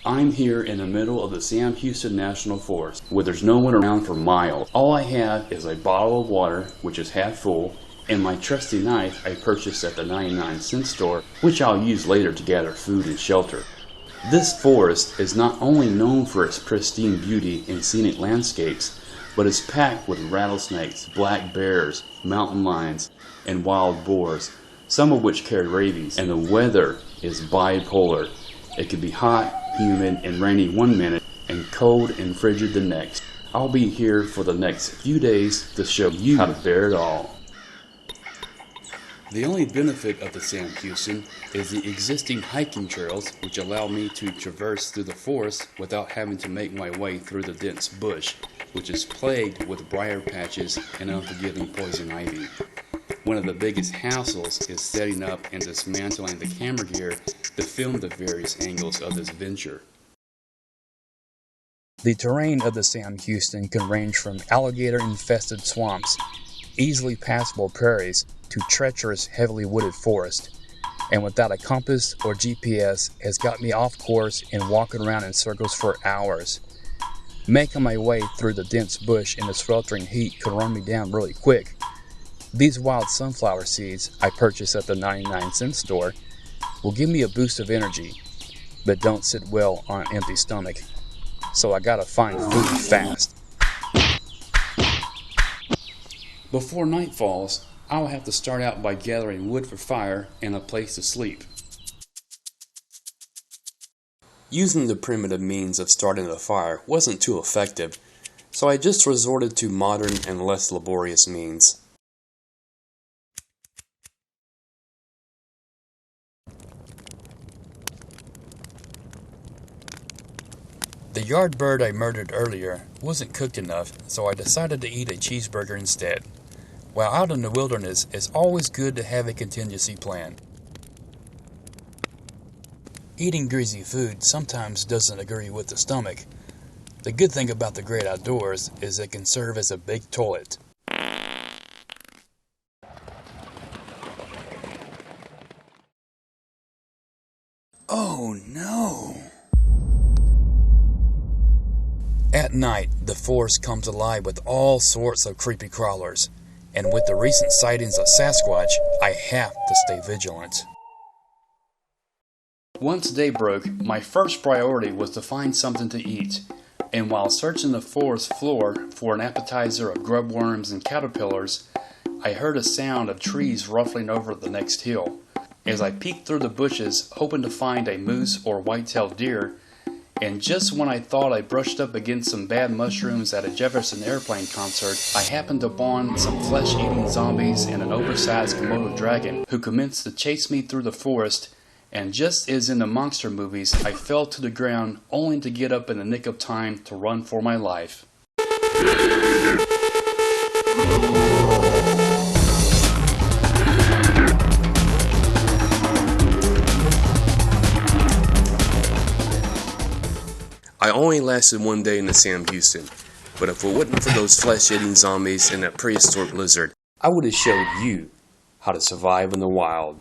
I'm here in the middle of the Sam Houston National Forest, where there's no one around for miles. All I have is a bottle of water, which is half full, and my trusty knife I purchased at the 99-cent store, which I'll use later to gather food and shelter. This forest is not only known for its pristine beauty and scenic landscapes, but is packed with rattlesnakes, black bears, mountain lions, and wild boars, some of which carry rabies, and the weather is bipolar. It can be hot, humid, and rainy one minute, and cold and frigid the next. I'll be here for the next few days to show you how to bear it all. The only benefit of the Sam Houston is the existing hiking trails, which allow me to traverse through the forest without having to make my way through the dense bush, which is plagued with briar patches and unforgiving poison ivy. One of the biggest hassles is setting up and dismantling the camera gear to film the various angles of this venture. The terrain of the Sam Houston can range from alligator-infested swamps, easily passable prairies, to treacherous, heavily wooded forest, and without a compass or GPS has got me off course and walking around in circles for hours. Making my way through the dense bush in the sweltering heat could run me down really quick. These wild sunflower seeds I purchased at the 99-cent store will give me a boost of energy, but don't sit well on an empty stomach, so I gotta find food fast. Before night falls, I'll have to start out by gathering wood for fire and a place to sleep. Using the primitive means of starting a fire wasn't too effective, so I just resorted to modern and less laborious means. The yard bird I murdered earlier wasn't cooked enough, so I decided to eat a cheeseburger instead. While out in the wilderness, it's always good to have a contingency plan. Eating greasy food sometimes doesn't agree with the stomach. The good thing about the great outdoors is it can serve as a big toilet. Oh no! At night, the forest comes alive with all sorts of creepy crawlers, and with the recent sightings of Sasquatch, I have to stay vigilant. Once day broke, my first priority was to find something to eat, and while searching the forest floor for an appetizer of grub worms and caterpillars, I heard a sound of trees ruffling over the next hill. As I peeked through the bushes, hoping to find a moose or white-tailed deer, and just when I thought I brushed up against some bad mushrooms at a Jefferson Airplane concert, I happened upon some flesh-eating zombies and an oversized Komodo dragon who commenced to chase me through the forest, and just as in the monster movies, I fell to the ground only to get up in the nick of time to run for my life. I only lasted one day in the Sam Houston, but if it wasn't for those flesh-eating zombies and that prehistoric lizard, I would have showed you how to survive in the wild.